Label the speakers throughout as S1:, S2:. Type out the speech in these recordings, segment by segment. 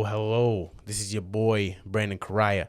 S1: Hello. This is your boy, Brandon Karaya,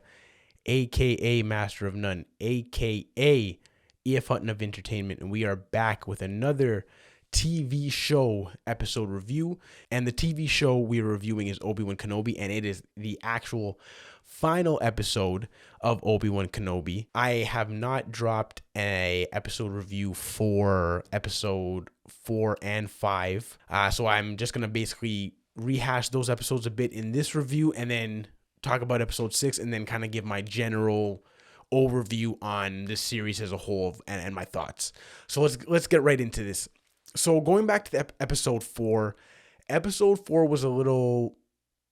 S1: aka Master of None, aka EF Hutton of Entertainment, and we are back with another TV show episode review. And the TV show we are reviewing is Obi-Wan Kenobi, and it is the actual final episode of Obi-Wan Kenobi. I have not dropped a episode review for episode 4 and 5, so I'm just gonna basically rehash those episodes a bit in this review and then talk about episode 6 and then kind of give my general overview on this series as a whole and my thoughts. So let's get right into this. So going back to the episode 4 was a little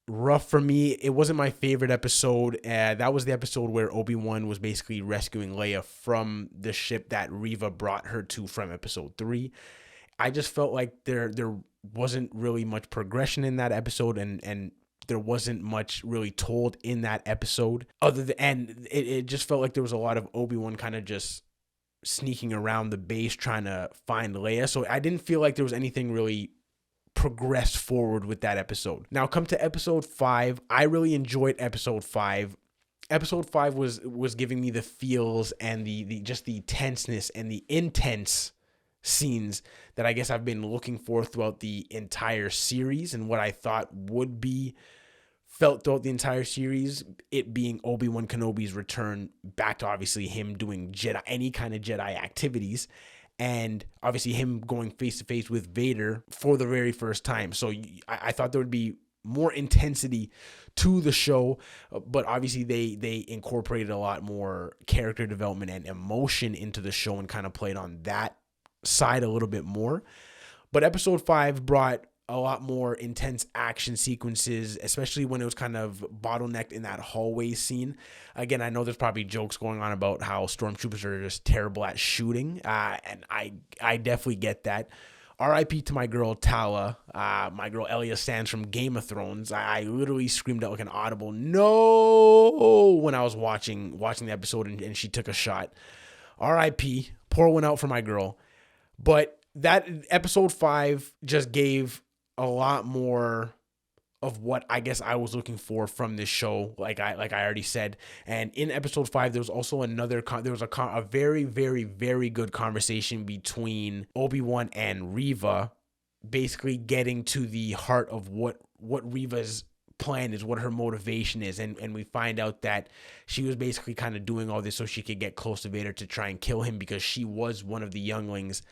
S1: rough for me. It wasn't my favorite episode. That was the episode where Obi-Wan was basically rescuing Leia from the ship that Reva brought her to from episode 3. I just felt like there wasn't really much progression in that episode, and there wasn't much really told in that episode and it just felt like there was a lot of Obi-Wan kind of just sneaking around the base trying to find Leia. So I didn't feel like there was anything really progressed forward with that episode. Now come to episode 5. I really enjoyed episode 5. Episode 5 was giving me the feels and the just the tenseness and the intense scenes that I guess I've been looking for throughout the entire series, and what I thought would be felt throughout the entire series, it being Obi-Wan Kenobi's return back to obviously him doing any kind of Jedi activities, and obviously him going face to face with Vader for the very first time. So I thought there would be more intensity to the show, but obviously they incorporated a lot more character development and emotion into the show and kind of played on that side a little bit more. But episode 5 brought a lot more intense action sequences, especially when it was kind of bottlenecked in that hallway scene. Again, I know there's probably jokes going on about how stormtroopers are just terrible at shooting, and I definitely get that. R.I.P. to my girl Tala, my girl Elia Sands from Game of Thrones. I literally screamed out like an audible no when I was watching the episode and she took a shot. R.I.P. Pour one out for my girl. But that episode 5 just gave a lot more of what I guess I was looking for from this show, like I already said. And in episode 5, there was also a very, very, very good conversation between Obi-Wan and Reva, basically getting to the heart of what Reva's plan is, what her motivation is, and we find out that she was basically kind of doing all this so she could get close to Vader to try and kill him, because she was one of the younglings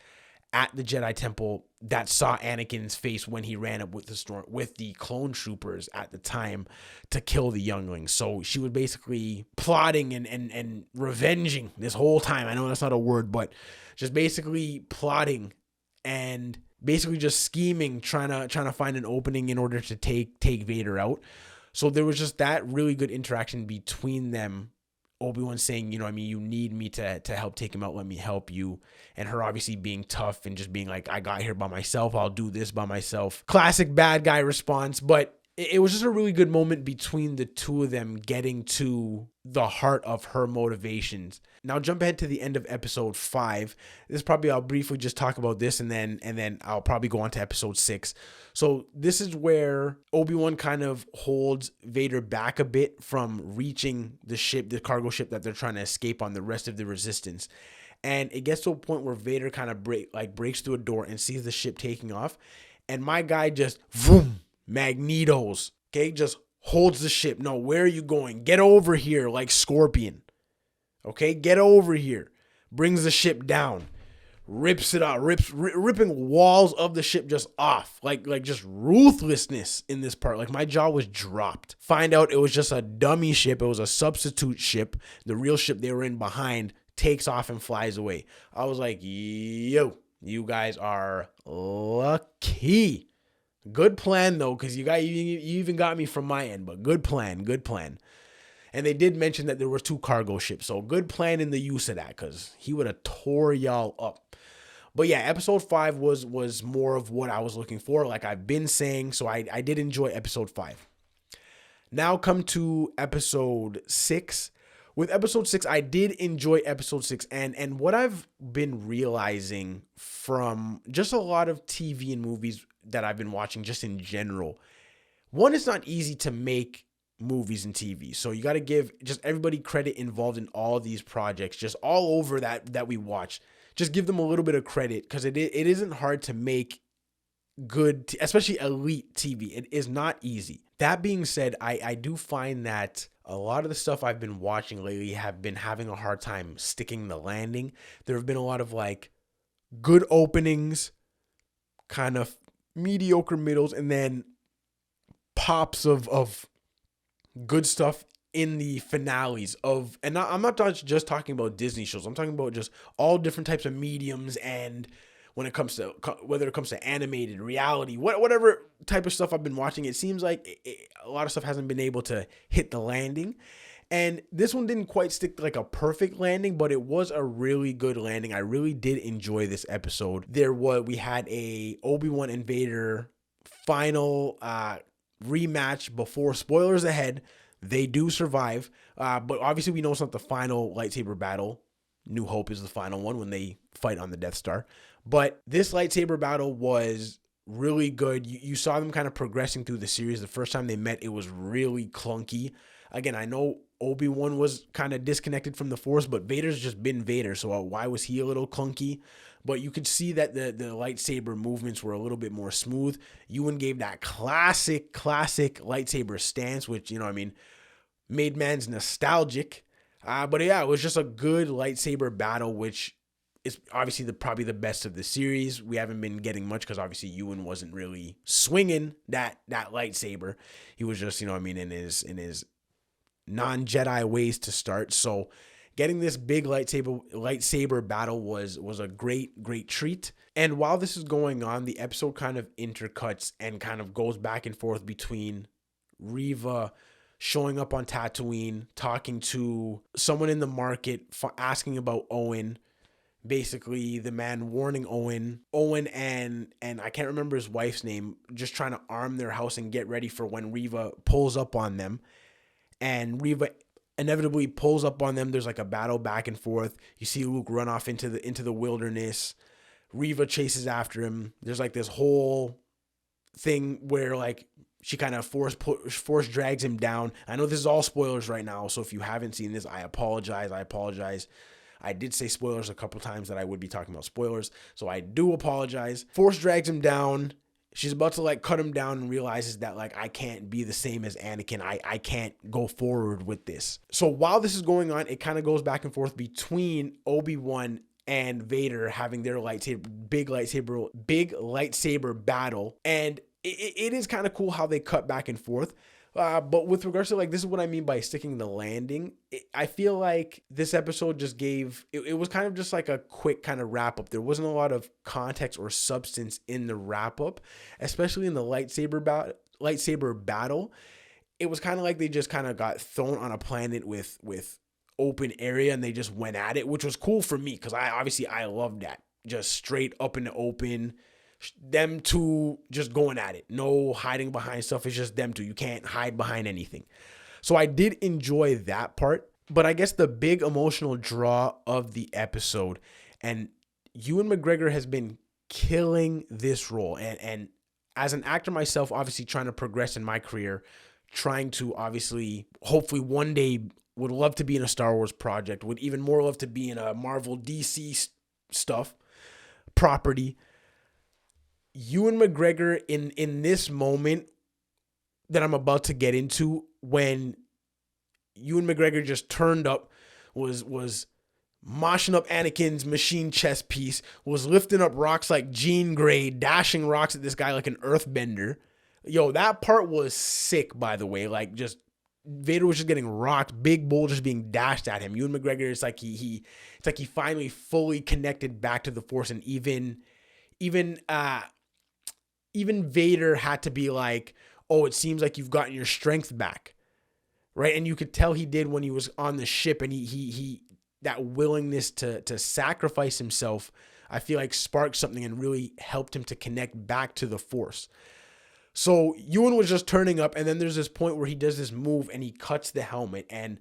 S1: at the Jedi Temple that saw Anakin's face when he ran up with the clone troopers at the time to kill the younglings. So she was basically plotting and revenging this whole time. I know that's not a word, but just basically plotting and basically just scheming, trying to find an opening in order to take Vader out. So there was just that really good interaction between them. Obi-Wan saying, you need me to help take him out. Let me help you. And her obviously being tough and just being like, I got here by myself. I'll do this by myself. Classic bad guy response. But it was just a really good moment between the two of them getting to the heart of her motivations. Now jump ahead to the end of episode 5. I'll briefly just talk about this and then I'll probably go on to episode 6. So this is where Obi-Wan kind of holds Vader back a bit from reaching the cargo ship that they're trying to escape on, the rest of the resistance. And it gets to a point where Vader kind of breaks through a door and sees the ship taking off. And my guy just vroom, magnetos, okay, just holds the ship. No, where are you going? Get over here, like Scorpion. Okay, get over here. Brings the ship down. Rips it off. Ripping walls of the ship just off. Like just ruthlessness in this part. Like my jaw was dropped. Find out it was just a dummy ship. It was a substitute ship. The real ship they were in behind takes off and flies away. I was like, yo, you guys are lucky. Good plan though, because you even got me from my end, but good plan. And they did mention that there were 2 cargo ships, so good plan in the use of that, because he would have tore y'all up. But yeah, episode 5 was more of what I was looking for, like I've been saying, so I did enjoy episode 5. Now come to episode 6, with episode 6, I did enjoy episode 6, and what I've been realizing from just a lot of TV and movies that I've been watching just in general, one, it's not easy to make movies and TV. So you got to give just everybody credit involved in all these projects, just all over that we watch. Just give them a little bit of credit, because it isn't hard to make good, especially elite TV. It is not easy. That being said, I do find that a lot of the stuff I've been watching lately have been having a hard time sticking the landing. There have been a lot of like good openings, kind of mediocre middles, and then pops of good stuff in the finales of, and I'm not just talking about Disney shows. I'm talking about just all different types of mediums, and when it comes to, whether it comes to animated, reality, whatever type of stuff I've been watching, it seems like a lot of stuff hasn't been able to hit the landing. And this one didn't quite stick like a perfect landing, but it was a really good landing. I really did enjoy this episode. We had a Obi-Wan and Vader final rematch before, spoilers ahead. They do survive, but obviously we know it's not the final lightsaber battle. New Hope is the final one when they fight on the Death Star. But this lightsaber battle was really good. You saw them kind of progressing through the series. The first time they met, it was really clunky. Again, I know Obi-Wan was kind of disconnected from the Force, but Vader's just been Vader, so why was he a little clunky? But you could see that the lightsaber movements were a little bit more smooth. Ewan gave that classic lightsaber stance, which, made man's nostalgic. But yeah, it was just a good lightsaber battle, which is obviously probably the best of the series. We haven't been getting much because obviously Ewan wasn't really swinging that lightsaber. He was just, in his non-Jedi ways to start. So getting this big lightsaber battle was a great treat. And while this is going on, the episode kind of intercuts and kind of goes back and forth between Reva showing up on Tatooine, talking to someone in the market, asking about Owen. Basically, the man warning Owen and I can't remember his wife's name, just trying to arm their house and get ready for when Reva pulls up on them. And Reva inevitably pulls up on them. There's like a battle back and forth. You see Luke run off into the wilderness. Reva chases after him. There's like this whole thing where like she kind of force drags him down. I know this is all spoilers right now, so if you haven't seen this, I apologize. I did say spoilers a couple times that I would be talking about spoilers, so I do apologize. Force drags him down. She's about to like cut him down and realizes that like I can't be the same as Anakin. I can't go forward with this. So while this is going on, it kind of goes back and forth between Obi-Wan and Vader having their big lightsaber battle. And it is kind of cool how they cut back and forth. But with regards to like, this is what I mean by sticking the landing. I feel like this episode just it was kind of just like a quick kind of wrap up. There wasn't a lot of context or substance in the wrap up, especially in the lightsaber battle. It was kind of like they just kind of got thrown on a planet with open area and they just went at it, which was cool for me because I love that. Just straight up in the open. Them two just going at it. No hiding behind stuff. It's just them two. You can't hide behind anything. So I did enjoy that part. But I guess the big emotional draw of the episode, and Ewan McGregor has been killing this role. And as an actor myself, obviously trying to progress in my career, trying to obviously, hopefully one day would love to be in a Star Wars project, would even more love to be in a Marvel DC stuff, property. Ewan McGregor in this moment that I'm about to get into, when Ewan McGregor just turned up, was moshing up Anakin's machine chess piece, was lifting up rocks like Jean Grey, dashing rocks at this guy like an earthbender. Yo, that part was sick, by the way. Like, just Vader was just getting rocked, big bull just being dashed at him. Ewan McGregor, it's like he finally fully connected back to the Force, and even Vader had to be like, oh, it seems like you've gotten your strength back, right? And you could tell he did when he was on the ship, and he that willingness to sacrifice himself, I feel like sparked something and really helped him to connect back to the Force. So Ewan was just turning up, and then there's this point where he does this move and he cuts the helmet, and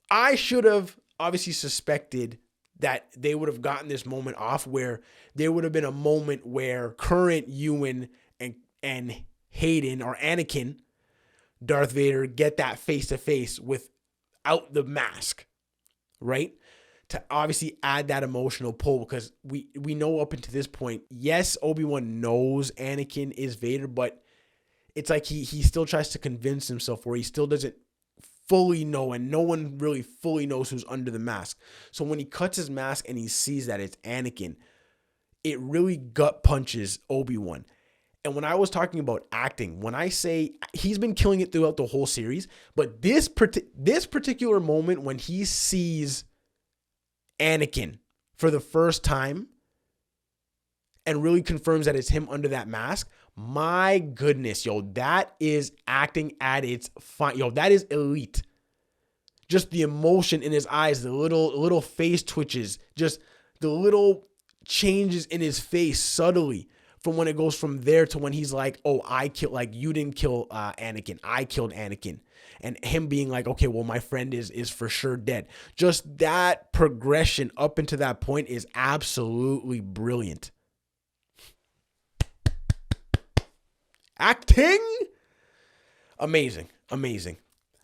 S1: I should have obviously suspected that they would have gotten this moment off where there would have been a moment where current Ewan and Hayden or Anakin, Darth Vader, get that face to face without the mask, right? To obviously add that emotional pull, because we know up until this point, yes, Obi-Wan knows Anakin is Vader, but it's like he still tries to convince himself, where he still doesn't fully know, and no one really fully knows who's under the mask. So when he cuts his mask and he sees that it's Anakin, it really gut punches Obi-Wan. And when I was talking about acting, when I say he's been killing it throughout the whole series, but this particular moment when he sees Anakin for the first time and really confirms that it's him under that mask, my goodness, yo, that is acting at its fine. Yo, that is elite. Just the emotion in his eyes, the little face twitches, just the little changes in his face subtly from when it goes from there to when he's like, oh, you didn't kill Anakin. I killed Anakin. And him being like, okay, well, my friend is for sure dead. Just that progression up into that point is absolutely brilliant. Acting, amazing.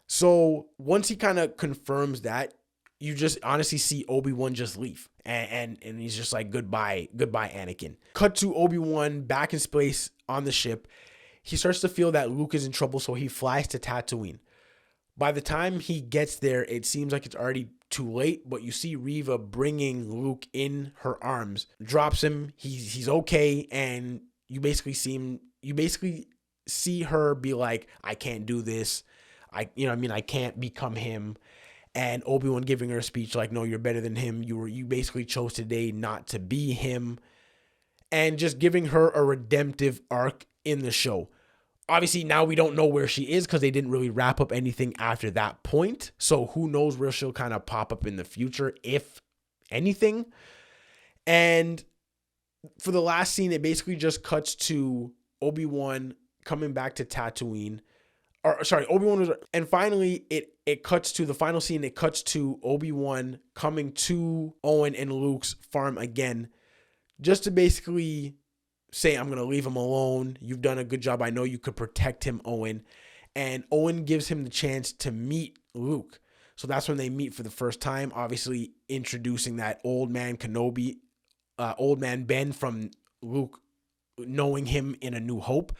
S1: So once he kind of confirms that, you just honestly see Obi-Wan just leave, and he's just like, goodbye Anakin. Cut to Obi-Wan back in space on the ship. He starts to feel that Luke is in trouble, so he flies to Tatooine. By the time he gets there, it seems like it's already too late, but you see Reva bringing Luke in her arms, drops him. He's okay, and you basically see her be like, I can't do this. I can't become him. And Obi-Wan giving her a speech like, no, you're better than him. You basically chose today not to be him. And just giving her a redemptive arc in the show. Obviously, now we don't know where she is because they didn't really wrap up anything after that point. So who knows where she'll kind of pop up in the future, if anything. And for the last scene, it basically just cuts to Obi-Wan coming back to Tatooine. And finally it cuts to the final scene. It cuts to Obi-Wan coming to Owen and Luke's farm again, just to basically say, I'm going to leave him alone. You've done a good job. I know you could protect him, Owen. And Owen gives him the chance to meet Luke. So that's when they meet for the first time, obviously introducing that old man Kenobi, old man Ben from Luke, knowing him in A New Hope,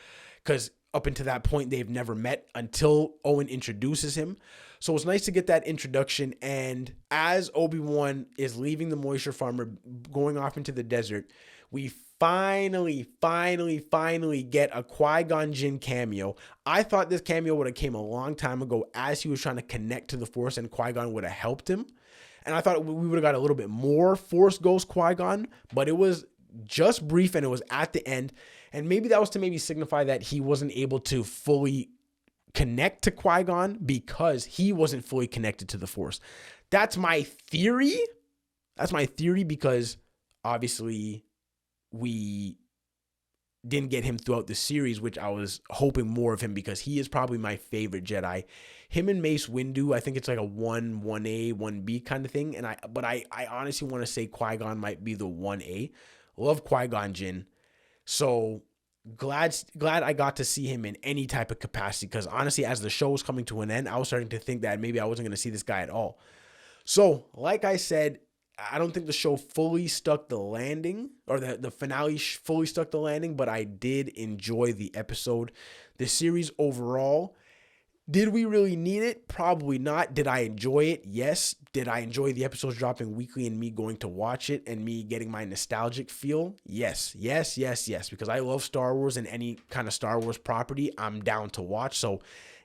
S1: because up until that point, they've never met until Owen introduces him. So it's nice to get that introduction. And as Obi-Wan is leaving the moisture farmer, going off into the desert, we finally get a Qui-Gon Jinn cameo. I thought this cameo would have came a long time ago as he was trying to connect to the Force, and Qui-Gon would have helped him. And I thought we would have got a little bit more Force Ghost Qui-Gon, but it was just brief and it was at the end. And maybe that was to maybe signify that he wasn't able to fully connect to Qui-Gon because he wasn't fully connected to the Force. That's my theory. Because obviously we didn't get him throughout the series, which I was hoping more of him because he is probably my favorite Jedi. Him and Mace Windu, I think it's like a 1A, 1B kind of thing. But I honestly want to say Qui-Gon might be the 1A. Love Qui-Gon Jinn. So glad I got to see him in any type of capacity, because honestly, as the show was coming to an end, I was starting to think that maybe I wasn't going to see this guy at all. So like I said, I don't think the show fully stuck the landing, or the finale fully stuck the landing, but I did enjoy the episode. The series overall, did we really need it? Probably not. Did I enjoy it? Yes. Did I enjoy the episodes dropping weekly and me going to watch it and me getting my nostalgic feel? Yes. Because I love Star Wars, and any kind of Star Wars property I'm down to watch. So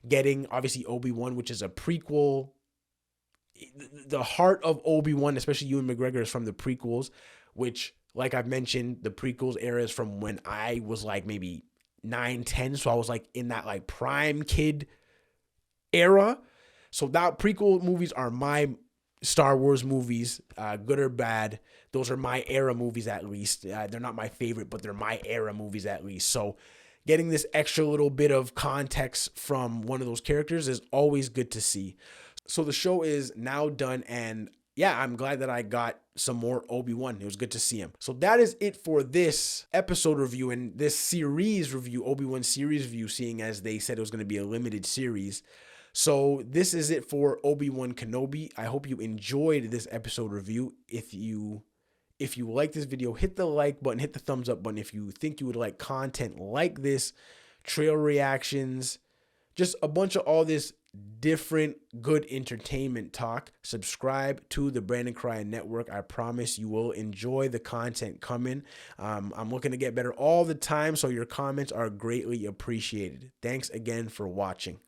S1: getting obviously Obi-Wan, which is a prequel, the heart of Obi-Wan, especially Ewan McGregor, is from the prequels, which, like I've mentioned, the prequels era is from when I was like maybe 9, 10. So I was like in that like prime kid era. So that prequel movies are my Star Wars movies, good or bad. Those are my era movies, at least. They're not my favorite, but they're my era movies at least. So getting this extra little bit of context from one of those characters is always good to see. So the show is now done, and yeah, I'm glad that I got some more Obi-Wan. It was good to see him. So that is it for this episode review and this series review, Obi-Wan series review, seeing as they said it was going to be a limited series. So this is it for Obi-Wan Kenobi. I hope you enjoyed this episode review. If you like this video, hit the like button, hit the thumbs up button. If you think you would like content like this, trail reactions, just a bunch of all this different good entertainment talk, subscribe to the Brandon Cryer Network. I promise you will enjoy the content coming. I'm looking to get better all the time, so your comments are greatly appreciated. Thanks again for watching.